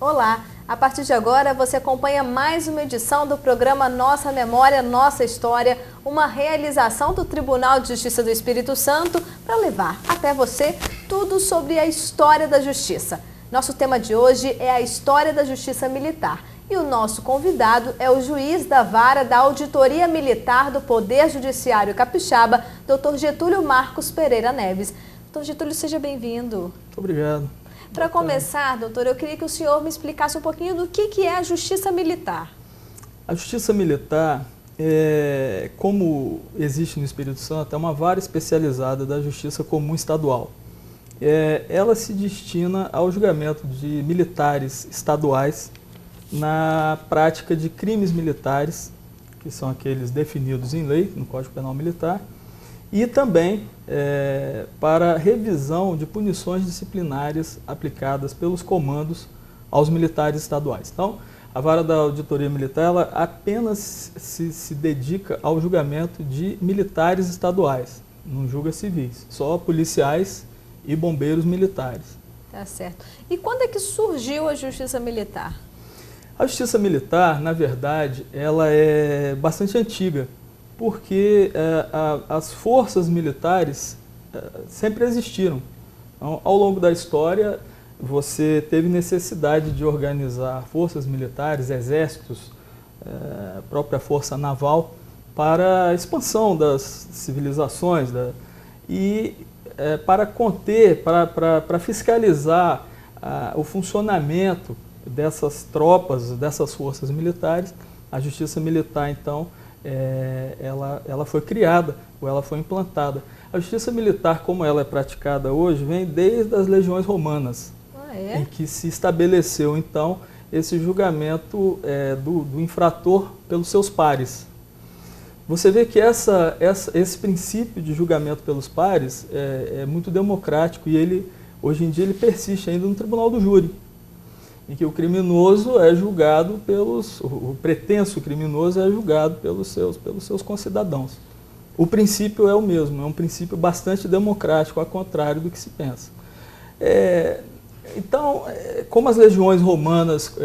Olá! A partir de agora você acompanha mais uma edição do programa Nossa Memória, Nossa História, uma realização do Tribunal de Justiça do Espírito Santo para levar até você tudo sobre a história da Justiça. Nosso tema de hoje é a história da Justiça Militar e o nosso convidado é o juiz da vara da Auditoria Militar do Poder Judiciário Capixaba, Dr. Getúlio Marcos Pereira Neves. Dr. Getúlio, seja bem-vindo. Muito obrigado. Para começar, doutor, eu queria que o senhor me explicasse um pouquinho do que é a Justiça Militar. A Justiça Militar, como existe no Espírito Santo, é uma vara especializada da Justiça Comum Estadual. Ela se destina ao julgamento de militares estaduais na prática de crimes militares, que são aqueles definidos em lei, no Código Penal Militar, e também para revisão de punições disciplinares aplicadas pelos comandos aos militares estaduais. Então, a vara da Auditoria Militar ela apenas se dedica ao julgamento de militares estaduais, não julga civis, só policiais e bombeiros militares. Tá certo. E quando é que surgiu a Justiça Militar? A Justiça Militar, na verdade, ela é bastante antiga, porque as forças militares sempre existiram. Então, ao longo da história, você teve necessidade de organizar forças militares, exércitos, própria força naval, para a expansão das civilizações e para conter, para fiscalizar o funcionamento dessas tropas, dessas forças militares. A Justiça Militar, então, ela foi criada, ou ela foi implantada. A Justiça Militar, como ela é praticada hoje, vem desde as legiões romanas, em que se estabeleceu, então, esse julgamento do infrator pelos seus pares. Você vê que esse princípio de julgamento pelos pares é muito democrático e hoje em dia ele persiste ainda no Tribunal do Júri, em que o criminoso é julgado o pretenso criminoso é julgado pelos seus concidadãos. O princípio é o mesmo, é um princípio bastante democrático, ao contrário do que se pensa. Então, como as legiões romanas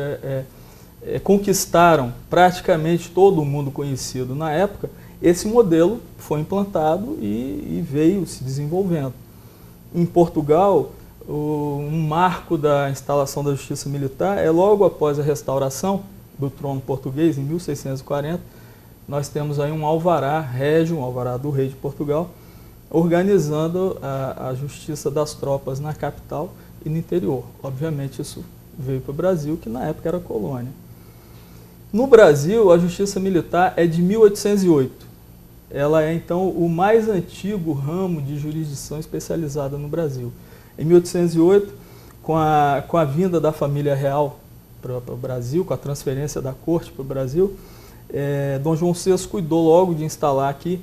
conquistaram praticamente todo o mundo conhecido na época, esse modelo foi implantado e veio se desenvolvendo. Em Portugal, um marco da instalação da Justiça Militar é logo após a restauração do trono português, em 1640, nós temos aí um alvará régio, um alvará do rei de Portugal, organizando a justiça das tropas na capital e no interior. Obviamente isso veio para o Brasil, que na época era colônia. No Brasil, a Justiça Militar é de 1808. Ela é, então, o mais antigo ramo de jurisdição especializada no Brasil. Em 1808, com a vinda da família real para o Brasil, com a transferência da corte para o Brasil, Dom João VI cuidou logo de instalar aqui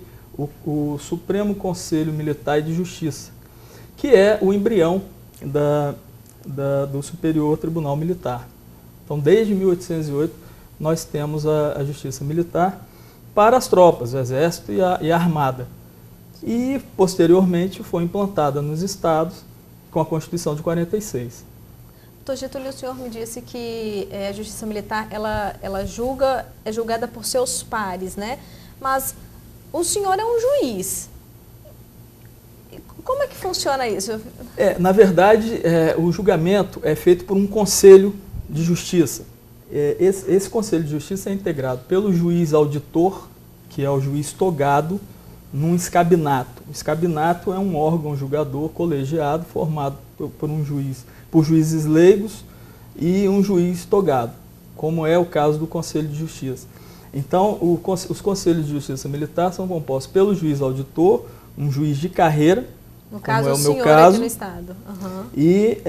o Supremo Conselho Militar e de Justiça, que é o embrião do Superior Tribunal Militar. Então, desde 1808, nós temos a Justiça Militar para as tropas, o Exército e a Armada. E, posteriormente, foi implantada nos estados, com a Constituição de 46. Doutor Getúlio, o senhor me disse que a Justiça Militar ela é julgada por seus pares, né? Mas o senhor é um juiz. Como é que funciona isso? Na verdade, o julgamento é feito por um conselho de justiça. Esse conselho de justiça é integrado pelo juiz auditor, que é o juiz togado, num escabinato. O escabinato é um órgão julgador colegiado formado por juízes leigos e um juiz togado, como é o caso do Conselho de Justiça. Então, os Conselhos de Justiça Militar são compostos pelo juiz auditor, um juiz de carreira, no caso, como é o meu senhor caso, aqui no estado. Uhum. E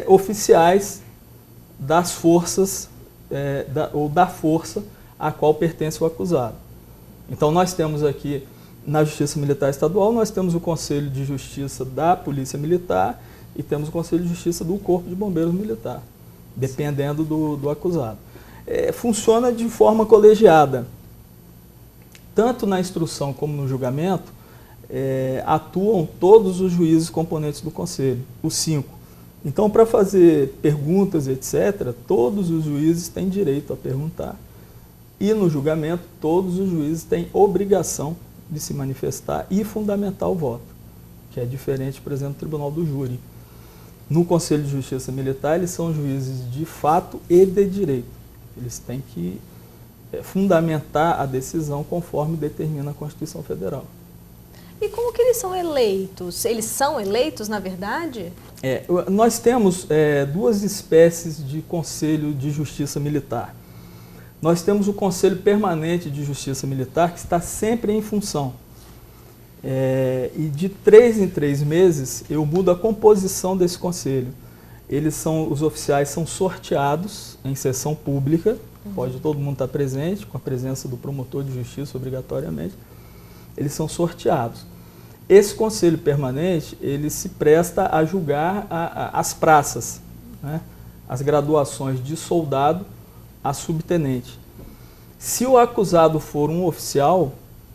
oficiais das forças ou da força a qual pertence o acusado. Então, nós temos aqui na Justiça Militar Estadual, nós temos o Conselho de Justiça da Polícia Militar e temos o Conselho de Justiça do Corpo de Bombeiros Militar, dependendo do acusado. Funciona de forma colegiada. Tanto na instrução como no julgamento, atuam todos os juízes componentes do Conselho, os 5. Então, para fazer perguntas, etc., todos os juízes têm direito a perguntar. E no julgamento, todos os juízes têm obrigação de se manifestar e fundamentar o voto, que é diferente, por exemplo, do Tribunal do Júri. No Conselho de Justiça Militar, eles são juízes de fato e de direito. Eles têm que fundamentar a decisão conforme determina a Constituição Federal. E como que eles são eleitos? Eles são eleitos, na verdade? Nós temos duas espécies de Conselho de Justiça Militar. Nós temos o Conselho Permanente de Justiça Militar, que está sempre em função. E de 3 em 3 meses, eu mudo a composição desse conselho. Os oficiais são sorteados em sessão pública, pode todo mundo estar presente, com a presença do promotor de justiça obrigatoriamente. Eles são sorteados. Esse conselho permanente, ele se presta a julgar as praças, né? As graduações de soldado a subtenente. Se o acusado for um oficial,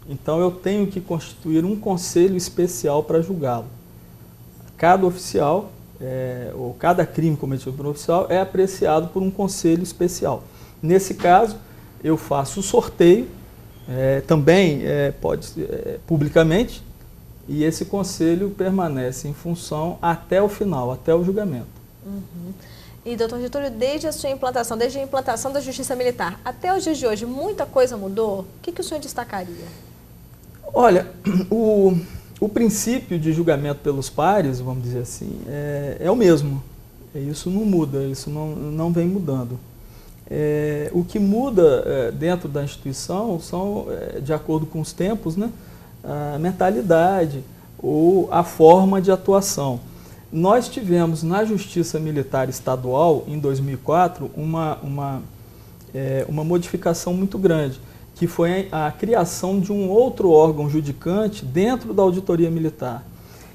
então eu tenho que constituir um conselho especial para julgá-lo. Cada oficial, ou cada crime cometido por um oficial, é apreciado por um conselho especial. Nesse caso, eu faço o sorteio, também pode ser publicamente, e esse conselho permanece em função até o final, até o julgamento. Uhum. E, doutor Getúlio, desde a implantação da Justiça Militar até os dias de hoje, muita coisa mudou? O que o senhor destacaria? Olha, o princípio de julgamento pelos pares, vamos dizer assim, é o mesmo. Isso não muda, isso não vem mudando. O que muda dentro da instituição são, de acordo com os tempos, né, a mentalidade ou a forma de atuação. Nós tivemos na Justiça Militar Estadual, em 2004, uma modificação muito grande, que foi a criação de um outro órgão judicante dentro da Auditoria Militar.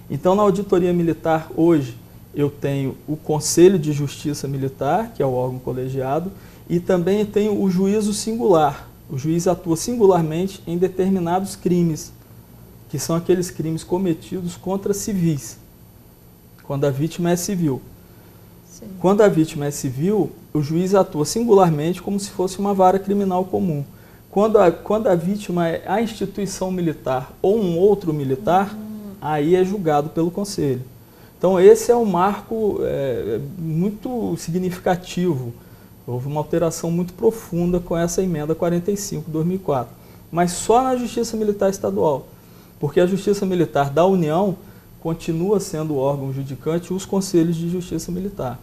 Então, na Auditoria Militar, hoje, eu tenho o Conselho de Justiça Militar, que é o órgão colegiado, e também tenho o juízo singular. O juiz atua singularmente em determinados crimes, que são aqueles crimes cometidos contra civis, quando a vítima é civil. Sim. Quando a vítima é civil, o juiz atua singularmente como se fosse uma vara criminal comum. Quando a vítima é a instituição militar ou um outro militar, aí é julgado pelo Conselho. Então esse é um marco muito significativo. Houve uma alteração muito profunda com essa emenda 45 de 2004. Mas só na Justiça Militar Estadual, porque a Justiça Militar da União continua sendo o órgão judicante e os conselhos de justiça militar.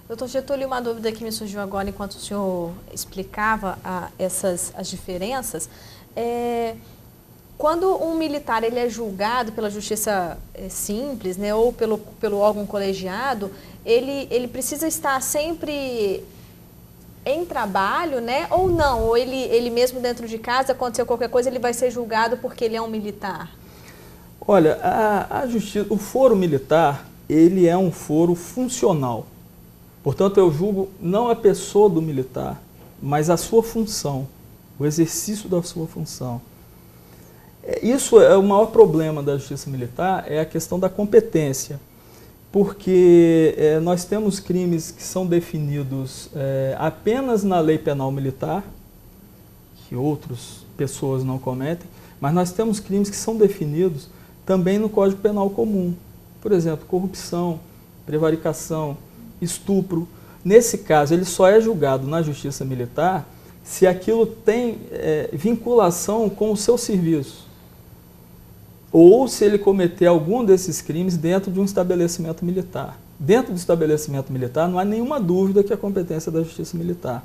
Doutor Getúlio, uma dúvida que me surgiu agora enquanto o senhor explicava as diferenças. Quando um militar ele é julgado pela justiça simples, né, ou pelo órgão colegiado, ele precisa estar sempre em trabalho, né, ou não? Ou ele mesmo dentro de casa, aconteceu qualquer coisa, ele vai ser julgado porque ele é um militar? Olha, o foro militar, ele é um foro funcional. Portanto, eu julgo não a pessoa do militar, mas a sua função, o exercício da sua função. Isso é o maior problema da justiça militar, é a questão da competência. Porque nós temos crimes que são definidos apenas na lei penal militar, que outras pessoas não cometem, mas nós temos crimes que são definidos também no Código Penal Comum. Por exemplo, corrupção, prevaricação, estupro. Nesse caso, ele só é julgado na Justiça Militar se aquilo tem vinculação com o seu serviço. Ou se ele cometer algum desses crimes dentro de um estabelecimento militar. Dentro do estabelecimento militar não há nenhuma dúvida que é a competência da Justiça Militar.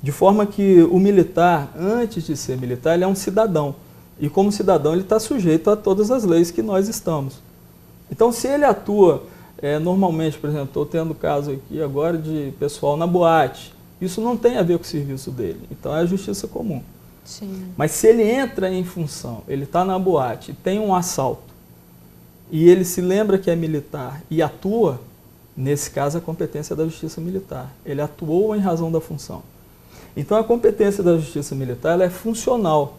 De forma que o militar, antes de ser militar, ele é um cidadão. E como cidadão ele está sujeito a todas as leis que nós estamos. Então se ele atua normalmente, por exemplo, estou tendo caso aqui agora de pessoal na boate, isso não tem a ver com o serviço dele, então é a justiça comum. Sim. Mas se ele entra em função, ele está na boate, tem um assalto, e ele se lembra que é militar e atua, nesse caso a competência é da justiça militar. Ele atuou em razão da função. Então a competência da justiça militar ela é funcional.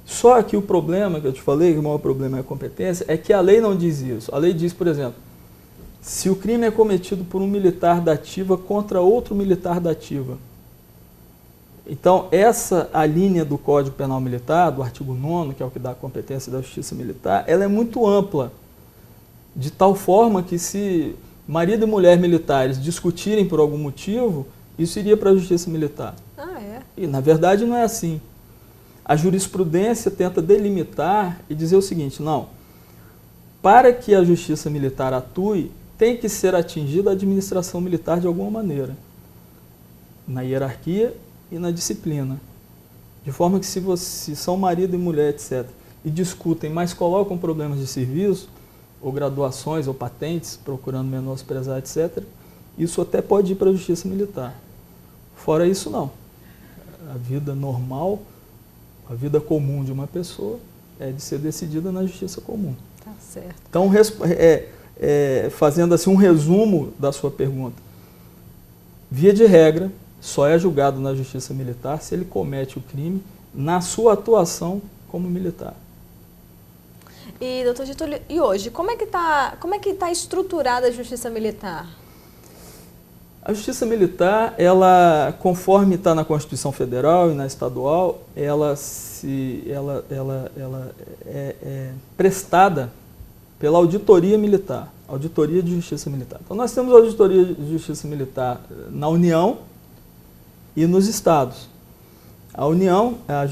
Só que o problema que eu te falei, que o maior problema é a competência, é que a lei não diz isso. A lei diz, por exemplo, Se o crime é cometido por um militar da ativa contra outro militar da ativa. Então, a linha do Código Penal Militar, do artigo 9º, que é o que dá a competência da Justiça Militar, ela é muito ampla, de tal forma que se marido e mulher militares discutirem por algum motivo, isso iria para a Justiça Militar. Ah, é? E, na verdade, não é assim. A jurisprudência tenta delimitar e dizer o seguinte, não, para que a Justiça Militar atue, tem que ser atingida a administração militar de alguma maneira, na hierarquia e na disciplina. De forma que se são marido e mulher, etc., e discutem, mas colocam problemas de serviço, ou graduações, ou patentes, procurando menosprezar, etc., isso até pode ir para a Justiça Militar. Fora isso, não. A vida normal, a vida comum de uma pessoa é de ser decidida na Justiça Comum. Tá certo. Então, fazendo assim um resumo da sua pergunta, via de regra, só é julgado na Justiça Militar se ele comete o crime na sua atuação como militar. E, doutor Getúlio, e hoje, como é que tá estruturada a Justiça Militar? A Justiça Militar, ela, conforme está na Constituição Federal e na estadual, ela é prestada pela Auditoria Militar, Auditoria de Justiça Militar. Então, nós temos a Auditoria de Justiça Militar na União e nos estados. A União, a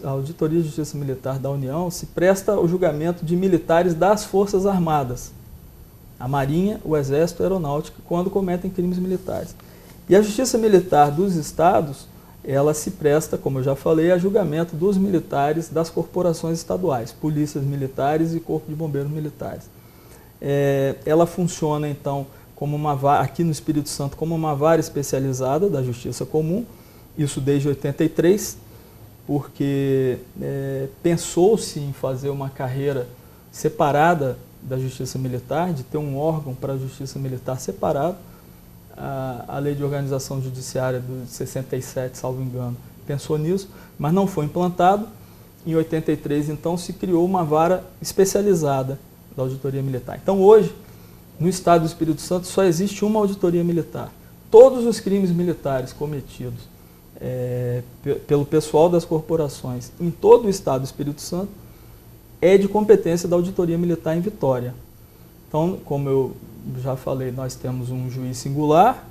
Auditoria de Justiça Militar da União se presta ao julgamento de militares das Forças Armadas, a Marinha, o Exército e a Aeronáutica, quando cometem crimes militares. E a Justiça Militar dos estados, ela se presta, como eu já falei, a julgamento dos militares das corporações estaduais, polícias militares e Corpo de Bombeiros Militares. Ela funciona, então, como aqui no Espírito Santo, como uma vara especializada da Justiça Comum, isso desde 83, porque pensou-se em fazer uma carreira separada da Justiça Militar, de ter um órgão para a Justiça Militar separado. A Lei de Organização Judiciária de 67, salvo engano, pensou nisso, mas não foi implantado. Em 83, então, se criou uma vara especializada da Auditoria Militar. Então, hoje, no Estado do Espírito Santo, só existe uma Auditoria Militar. Todos os crimes militares cometidos pelo pessoal das corporações em todo o Estado do Espírito Santo é de competência da Auditoria Militar em Vitória. Então, como eu já falei, nós temos um juiz singular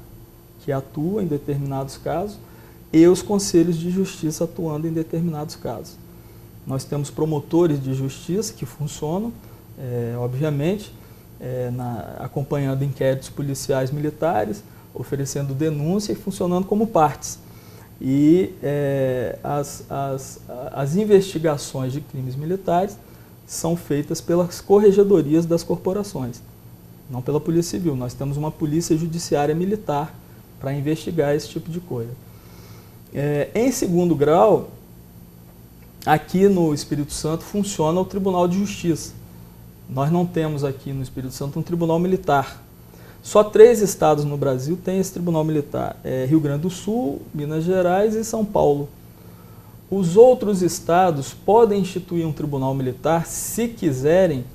que atua em determinados casos e os conselhos de justiça atuando em determinados casos. Nós temos promotores de justiça que funcionam, obviamente, acompanhando inquéritos policiais militares, oferecendo denúncia e funcionando como partes. E as investigações de crimes militares são feitas pelas corregedorias das corporações, não pela Polícia Civil. Nós temos uma Polícia Judiciária Militar para investigar esse tipo de coisa. Em segundo grau, aqui no Espírito Santo funciona o Tribunal de Justiça. Nós não temos aqui no Espírito Santo um tribunal militar. Só 3 estados no Brasil têm esse tribunal militar, Rio Grande do Sul, Minas Gerais e São Paulo. Os outros estados podem instituir um tribunal militar, se quiserem,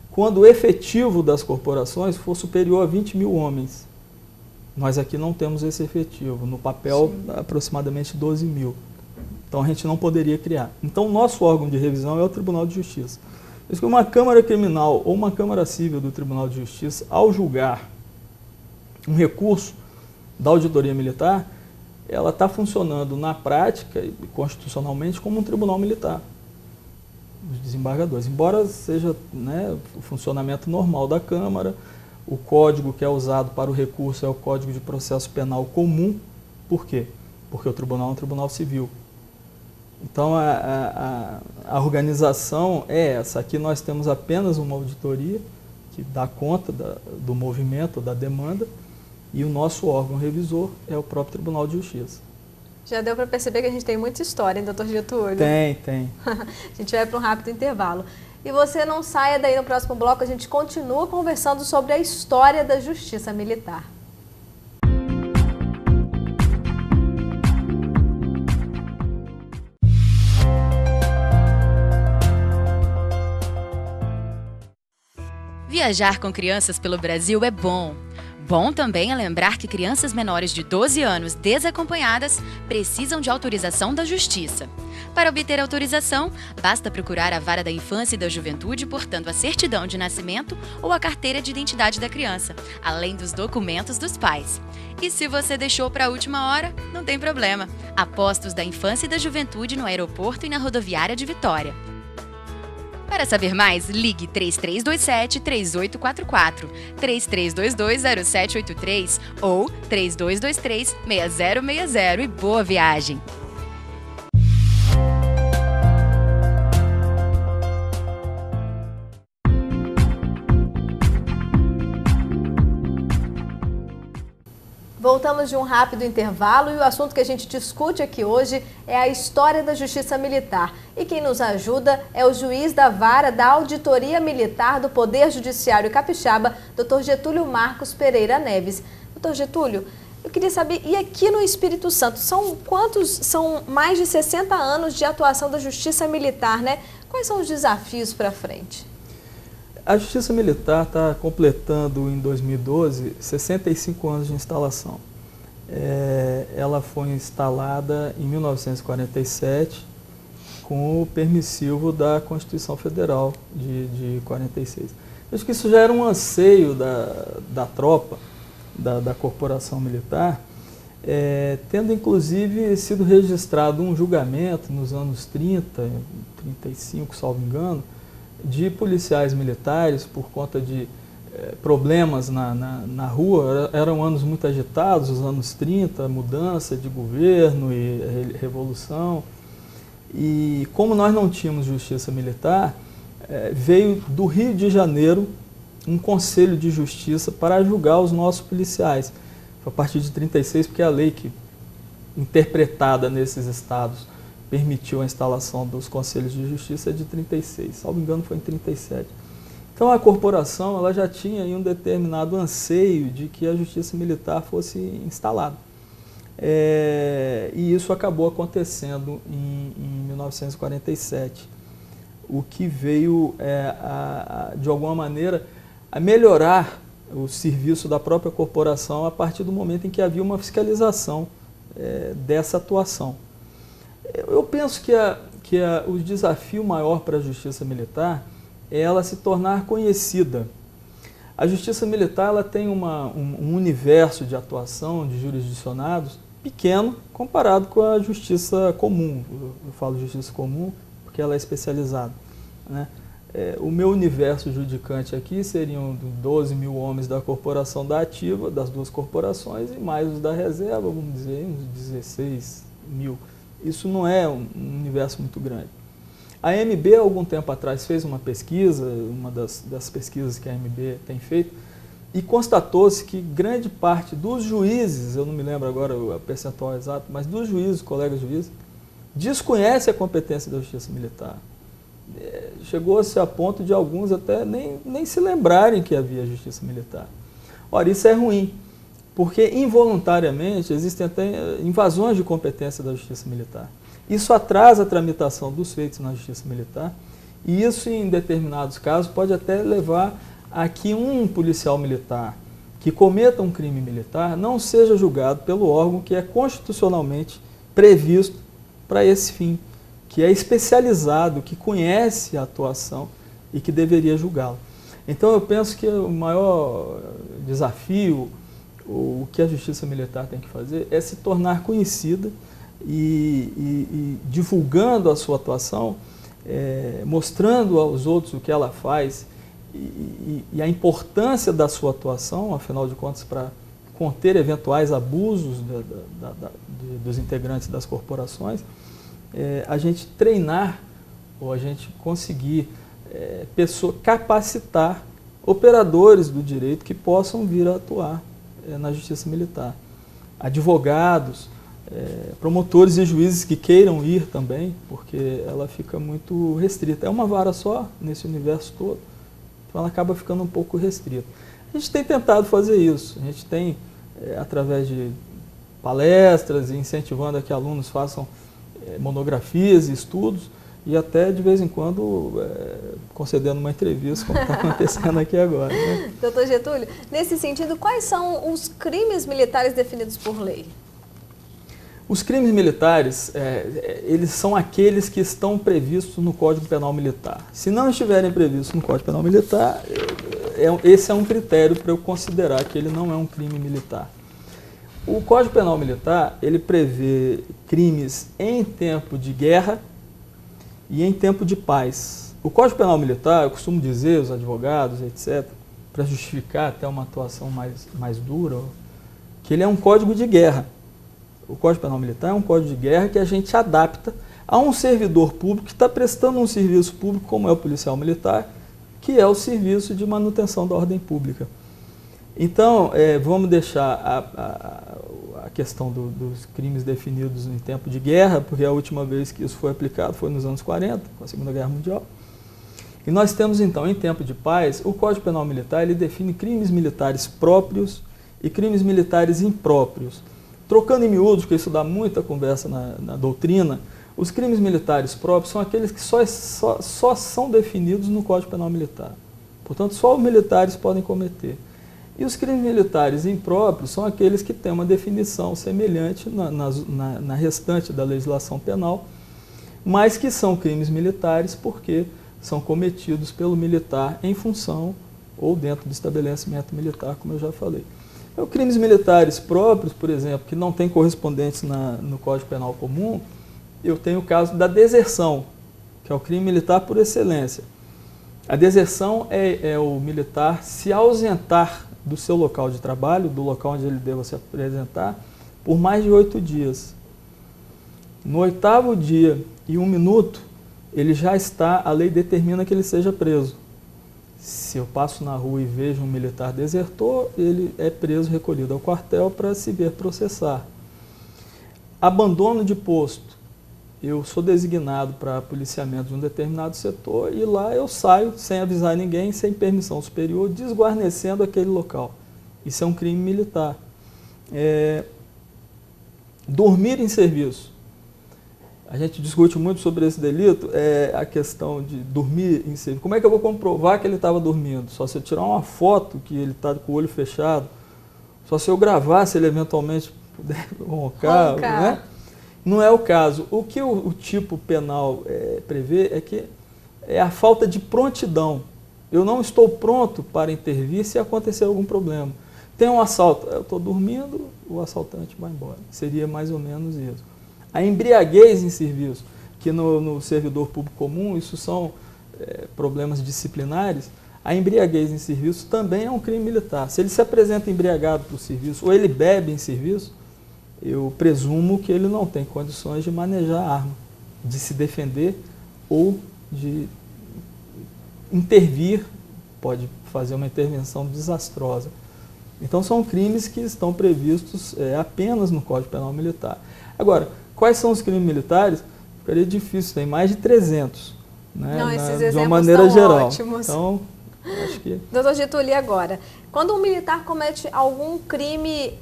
quando o efetivo das corporações for superior a 20 mil homens. Nós aqui não temos esse efetivo, no papel aproximadamente 12 mil. Então a gente não poderia criar. Então o nosso órgão de revisão é o Tribunal de Justiça. Por isso que uma Câmara Criminal ou uma Câmara Civil do Tribunal de Justiça, ao julgar um recurso da Auditoria Militar, ela está funcionando na prática e constitucionalmente como um tribunal militar, os desembargadores. Embora seja o funcionamento normal da Câmara, o código que é usado para o recurso é o Código de Processo Penal Comum. Por quê? Porque o tribunal é um tribunal civil. Então, a organização é essa. Aqui nós temos apenas uma auditoria que dá conta do movimento, da demanda, e o nosso órgão revisor é o próprio Tribunal de Justiça. Já deu para perceber que a gente tem muita história, hein, doutor Getúlio? Tem. A gente vai para um rápido intervalo. E você não saia daí, no próximo bloco a gente continua conversando sobre a história da Justiça Militar. Viajar com crianças pelo Brasil é bom. Bom também é lembrar que crianças menores de 12 anos desacompanhadas precisam de autorização da Justiça. Para obter autorização, basta procurar a Vara da Infância e da Juventude portando a certidão de nascimento ou a carteira de identidade da criança, além dos documentos dos pais. E se você deixou para a última hora, não tem problema. Há postos da Infância e da Juventude no aeroporto e na rodoviária de Vitória. Para saber mais, ligue 3327-3844, 3322-0783 ou 3223-6060 e boa viagem! Voltamos de um rápido intervalo e o assunto que a gente discute aqui hoje é a história da Justiça Militar. E quem nos ajuda é o juiz da Vara da Auditoria Militar do Poder Judiciário Capixaba, Dr. Getúlio Marcos Pereira Neves. Dr. Getúlio, eu queria saber, e aqui no Espírito Santo, são mais de 60 anos de atuação da Justiça Militar, né? Quais são os desafios para frente? A Justiça Militar está completando em 2012 65 anos de instalação. Ela foi instalada em 1947 com o permissivo da Constituição Federal de 46. Acho que isso já era um anseio da tropa, da corporação militar, tendo inclusive sido registrado um julgamento nos anos 30, 35, salvo engano, de policiais militares por conta de problemas na rua. Eram anos muito agitados, os anos 30, mudança de governo e revolução. E como nós não tínhamos justiça militar, veio do Rio de Janeiro um conselho de justiça para julgar os nossos policiais. Foi a partir de 36, porque a lei que interpretada nesses estados permitiu a instalação dos conselhos de justiça de 36, salvo engano foi em 37. Então a corporação ela já tinha aí um determinado anseio de que a justiça militar fosse instalada. E isso acabou acontecendo em 1947, o que veio, de alguma maneira, a melhorar o serviço da própria corporação a partir do momento em que havia uma fiscalização dessa atuação. Eu penso que o desafio maior para a Justiça Militar é ela se tornar conhecida. A Justiça Militar ela tem um universo de atuação de jurisdicionados pequeno comparado com a Justiça Comum. Eu falo Justiça Comum porque ela é especializada, né? O meu universo judicante aqui seriam 12 mil homens da corporação da ativa, das duas corporações, e mais os da reserva, vamos dizer, uns 16 mil. Isso não é um universo muito grande. A AMB, há algum tempo atrás, fez uma pesquisa, uma das pesquisas que a AMB tem feito, e constatou-se que grande parte dos juízes, eu não me lembro agora o percentual exato, mas dos juízes, colegas juízes, desconhece a competência da Justiça Militar. Chegou-se a ponto de alguns até nem se lembrarem que havia Justiça Militar. Ora, isso é ruim, porque involuntariamente existem até invasões de competência da Justiça Militar. Isso atrasa a tramitação dos feitos na Justiça Militar e isso, em determinados casos, pode até levar a que um policial militar que cometa um crime militar não seja julgado pelo órgão que é constitucionalmente previsto para esse fim, que é especializado, que conhece a atuação e que deveria julgá-lo. Então eu penso que o maior desafio, o que a Justiça Militar tem que fazer é se tornar conhecida e divulgando a sua atuação, mostrando aos outros o que ela faz e a importância da sua atuação, afinal de contas, para conter eventuais abusos dos integrantes das corporações, a gente treinar ou a gente conseguir capacitar operadores do direito que possam vir a atuar na Justiça Militar. Advogados, promotores e juízes que queiram ir também, porque ela fica muito restrita. É uma vara só nesse universo todo, então ela acaba ficando um pouco restrita. A gente tem tentado fazer isso, a gente tem, através de palestras e incentivando a que alunos façam monografias e estudos, e até de vez em quando concedendo uma entrevista, como está acontecendo aqui agora. Né? Doutor Getúlio, nesse sentido, quais são os crimes militares definidos por lei? Os crimes militares, eles são aqueles que estão previstos no Código Penal Militar. Se não estiverem previstos no Código Penal Militar, esse é um critério para eu considerar que ele não é um crime militar. O Código Penal Militar, ele prevê crimes em tempo de guerra e em tempo de paz. O Código Penal Militar, eu costumo dizer, os advogados, etc., para justificar até uma atuação mais dura, que ele é um código de guerra. O Código Penal Militar é um código de guerra que a gente adapta a um servidor público que está prestando um serviço público, como é o policial militar, que é o serviço de manutenção da ordem pública. Então, vamos deixar a questão dos crimes definidos em tempo de guerra, porque a última vez que isso foi aplicado foi nos anos 40, com a Segunda Guerra Mundial. E nós temos, então, em tempo de paz, o Código Penal Militar ele define crimes militares próprios e crimes militares impróprios. Trocando em miúdos, porque isso dá muita conversa na doutrina, os crimes militares próprios são aqueles que só são definidos no Código Penal Militar. Portanto, só os militares podem cometer. E os crimes militares impróprios são aqueles que têm uma definição semelhante na restante da legislação penal, mas que são crimes militares porque são cometidos pelo militar em função ou dentro do estabelecimento militar, como eu já falei. Crimes militares próprios, por exemplo, que não têm correspondentes no Código Penal comum, eu tenho o caso da deserção, que é o crime militar por excelência. A deserção é o militar se ausentar do seu local de trabalho, do local onde ele deva se apresentar, por mais de 8 dias. No 8º dia e 1 minuto, a lei determina que ele seja preso. Se eu passo na rua e vejo um militar desertor, ele é preso, recolhido ao quartel para se ver processar. Abandono de posto. Eu sou designado para policiamento de um determinado setor e lá eu saio sem avisar ninguém, sem permissão superior, desguarnecendo aquele local. Isso é um crime militar. Dormir em serviço. A gente discute muito sobre esse delito, a questão de dormir em serviço. Como é que eu vou comprovar que ele estava dormindo? Só se eu tirar uma foto que ele está com o olho fechado, só se eu gravar se ele eventualmente puder roncar. Né? Não é o caso. O que o tipo penal prevê é a falta de prontidão. Eu não estou pronto para intervir se acontecer algum problema. Tem um assalto, eu estou dormindo, o assaltante vai embora. Seria mais ou menos isso. A embriaguez em serviço, que no servidor público comum, isso são problemas disciplinares, a embriaguez em serviço também é um crime militar. Se ele se apresenta embriagado para o serviço ou ele bebe em serviço, eu presumo que ele não tem condições de manejar a arma, de se defender ou de intervir, pode fazer uma intervenção desastrosa. Então são crimes que estão previstos apenas no Código Penal Militar. Agora, quais são os crimes militares? Ficaria difícil, tem mais de 300, né? Não, esses de exemplos uma maneira geral. Ótimos. Então, acho que... Doutor Getúlio, e agora? Quando um militar comete algum crime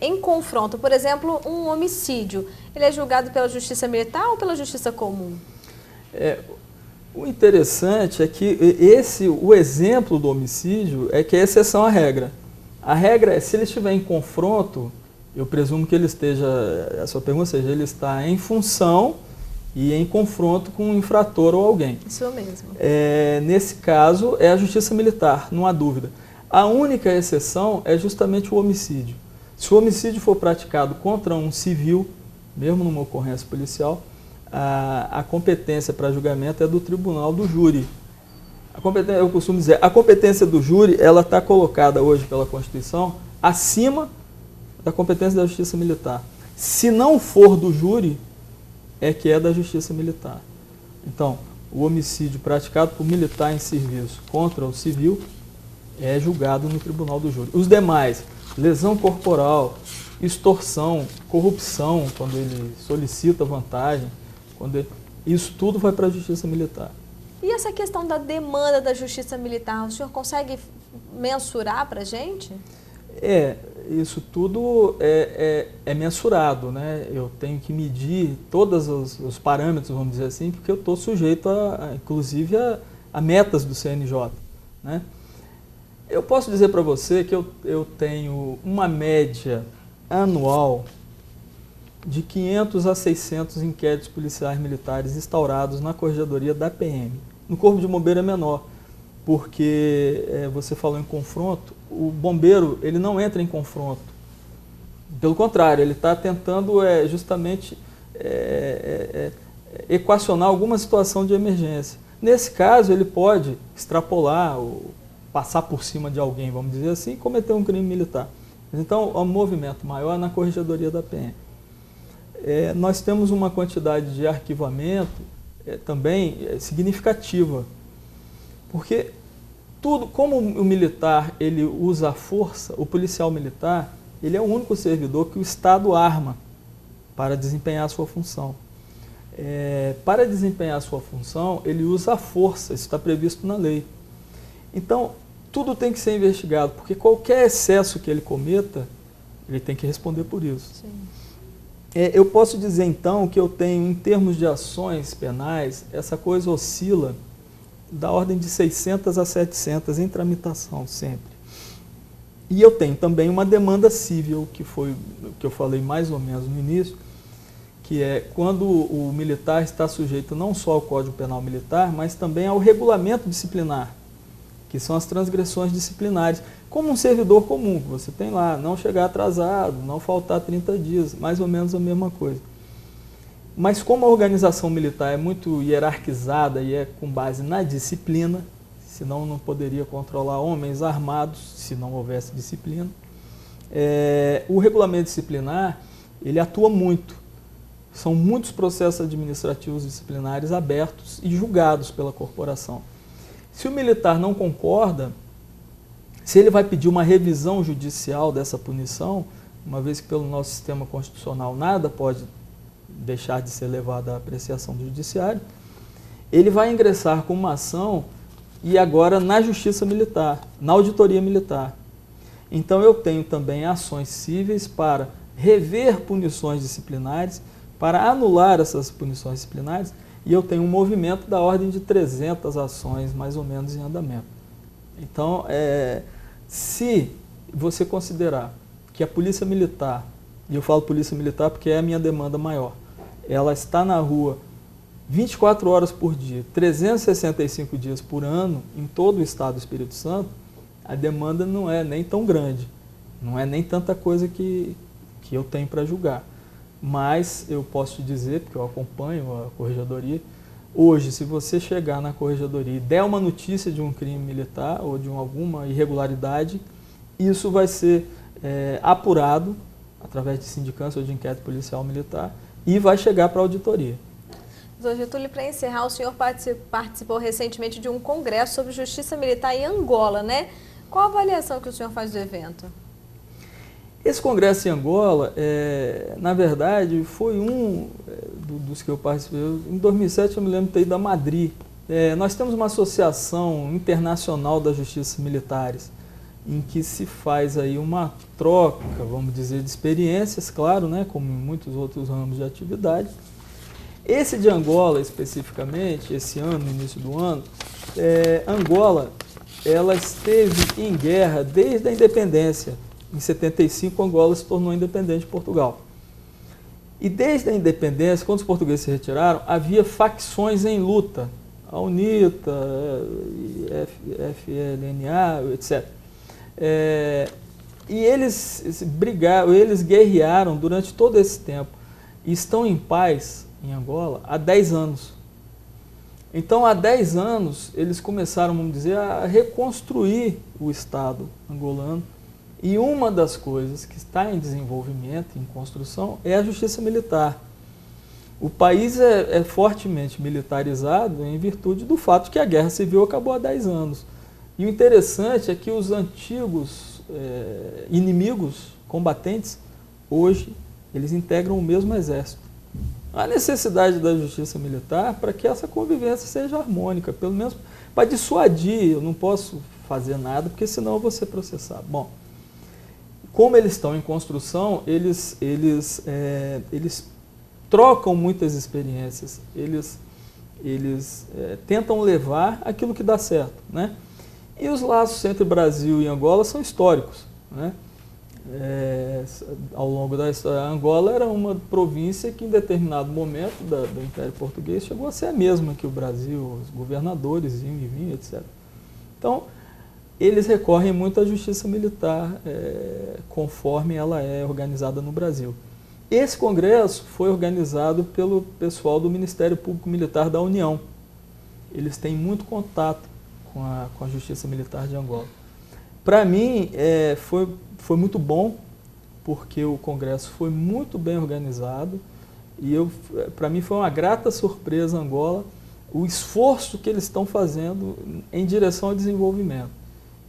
em confronto, por exemplo, um homicídio, ele é julgado pela Justiça Militar ou pela Justiça Comum? O interessante é que o exemplo do homicídio é que é exceção à regra. A regra é, se ele estiver em confronto, eu presumo que ele esteja, a sua pergunta seja, ele está em função e em confronto com um infrator ou alguém. Isso mesmo. Nesse caso, é a Justiça Militar, não há dúvida. A única exceção é justamente o homicídio. Se o homicídio for praticado contra um civil, mesmo numa ocorrência policial, a competência para julgamento é do tribunal do júri. Eu costumo dizer, a competência do júri ela está colocada hoje pela Constituição acima da competência da Justiça Militar. Se não for do júri, é que é da Justiça Militar. Então, o homicídio praticado por militar em serviço contra o civil é julgado no tribunal do júri. Os demais, lesão corporal, extorsão, corrupção, quando ele solicita vantagem, isso tudo vai para a Justiça Militar. E essa questão da demanda da Justiça Militar, o senhor consegue mensurar para a gente? isso tudo é mensurado, né? Eu tenho que medir todos os parâmetros, vamos dizer assim, porque eu estou sujeito, inclusive, a metas do CNJ, né? Eu posso dizer para você que eu tenho uma média anual de 500 a 600 inquéritos policiais militares instaurados na Corregedoria da PM. No Corpo de Bombeiro é menor, porque você falou em confronto, o bombeiro ele não entra em confronto. Pelo contrário, ele está tentando justamente equacionar alguma situação de emergência. Nesse caso, ele pode extrapolar, ou passar por cima de alguém, vamos dizer assim, e cometer um crime militar. Então, o movimento maior é na Corregedoria da PM. Nós temos uma quantidade de arquivamento também significativa, porque tudo, como o militar ele usa a força, o policial militar ele é o único servidor que o Estado arma para desempenhar a sua função. Para desempenhar a sua função, ele usa a força, isso está previsto na lei. Então, tudo tem que ser investigado, porque qualquer excesso que ele cometa, ele tem que responder por isso. Sim. Eu posso dizer, então, que eu tenho, em termos de ações penais, essa coisa oscila da ordem de 600 a 700 em tramitação, sempre. E eu tenho também uma demanda civil, que foi o que eu falei mais ou menos no início, que é quando o militar está sujeito não só ao Código Penal Militar, mas também ao regulamento disciplinar, que são as transgressões disciplinares, como um servidor comum, que você tem lá, não chegar atrasado, não faltar 30 dias, mais ou menos a mesma coisa. Mas como a organização militar é muito hierarquizada e é com base na disciplina, senão não poderia controlar homens armados, se não houvesse disciplina, o regulamento disciplinar, ele atua muito. São muitos processos administrativos disciplinares abertos e julgados pela corporação. Se o militar não concorda, se ele vai pedir uma revisão judicial dessa punição, uma vez que pelo nosso sistema constitucional nada pode deixar de ser levado à apreciação do judiciário, ele vai ingressar com uma ação e agora na Justiça Militar, na Auditoria Militar. Então eu tenho também ações cíveis para rever punições disciplinares, para anular essas punições disciplinares, e eu tenho um movimento da ordem de 300 ações, mais ou menos, em andamento. Então, se você considerar que a Polícia Militar, e eu falo Polícia Militar porque é a minha demanda maior, ela está na rua 24 horas por dia, 365 dias por ano, em todo o estado do Espírito Santo, a demanda não é nem tão grande, não é nem tanta coisa que eu tenho para julgar. Mas eu posso te dizer, porque eu acompanho a Corregedoria, hoje, se você chegar na Corregedoria e der uma notícia de um crime militar ou de alguma irregularidade, isso vai ser apurado através de sindicância ou de inquérito policial militar e vai chegar para a auditoria. Doutor Getúlio, para encerrar, o senhor participou recentemente de um congresso sobre justiça militar em Angola, né? Qual a avaliação que o senhor faz do evento? Esse congresso em Angola, na verdade, foi dos que eu participei. Em 2007 eu me lembro de ter ido a Madrid. Nós temos uma associação internacional das justiças militares, em que se faz aí uma troca, vamos dizer, de experiências, claro, né, como em muitos outros ramos de atividade. Esse de Angola, especificamente, esse ano, no início do ano, Angola, ela esteve em guerra desde a independência. Em 75, Angola se tornou independente de Portugal. E desde a independência, quando os portugueses se retiraram, havia facções em luta. A UNITA, FLNA, etc. E eles brigaram, eles guerrearam durante todo esse tempo. E estão em paz em Angola há 10 anos. Então, há 10 anos, eles começaram, vamos dizer, a reconstruir o Estado angolano. E uma das coisas que está em desenvolvimento, em construção, é a justiça militar. O país é fortemente militarizado em virtude do fato que a guerra civil acabou há 10 anos. E o interessante é que os antigos inimigos combatentes, hoje, eles integram o mesmo exército. Há necessidade da justiça militar para que essa convivência seja harmônica, pelo menos para dissuadir. Eu não posso fazer nada, porque senão eu vou ser processado. Bom, como eles estão em construção, eles trocam muitas experiências, eles tentam levar aquilo que dá certo, né? E os laços entre Brasil e Angola são históricos, né? Ao longo da história, Angola era uma província que em determinado momento do Império Português chegou a ser a mesma que o Brasil, os governadores iam e vinham, etc. Então, eles recorrem muito à justiça militar, conforme ela é organizada no Brasil. Esse congresso foi organizado pelo pessoal do Ministério Público Militar da União. Eles têm muito contato com a justiça militar de Angola. Para mim, foi muito bom, porque o congresso foi muito bem organizado e para mim foi uma grata surpresa, Angola, o esforço que eles estão fazendo em direção ao desenvolvimento.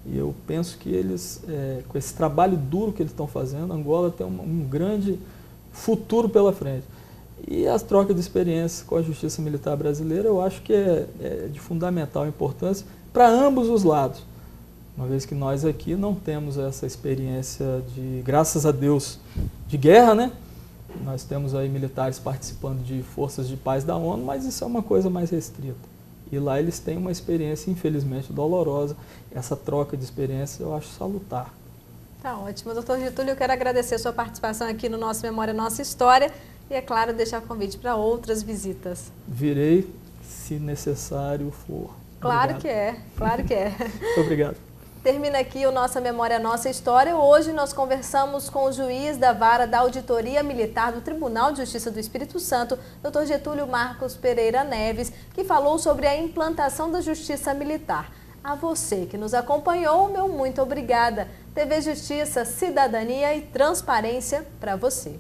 E eu penso que eles, com esse trabalho duro que eles estão fazendo, Angola tem um grande futuro pela frente. E as trocas de experiências com a justiça militar brasileira, eu acho que é de fundamental importância para ambos os lados. Uma vez que nós aqui não temos essa experiência graças a Deus, de guerra, né? Nós temos aí militares participando de forças de paz da ONU, mas isso é uma coisa mais restrita. E lá eles têm uma experiência, infelizmente, dolorosa. Essa troca de experiência eu acho salutar. Tá ótimo. Doutor Getúlio, eu quero agradecer a sua participação aqui no Nossa Memória, Nossa História e, é claro, deixar convite para outras visitas. Virei, se necessário for. Claro Obrigado. que é, claro que é. Muito obrigado. Termina aqui o Nossa Memória, Nossa História. Hoje nós conversamos com o juiz da Vara da Auditoria Militar do Tribunal de Justiça do Espírito Santo, Dr. Getúlio Marcos Pereira Neves, que falou sobre a implantação da Justiça Militar. A você que nos acompanhou, meu muito obrigada. TV Justiça, cidadania e transparência para você.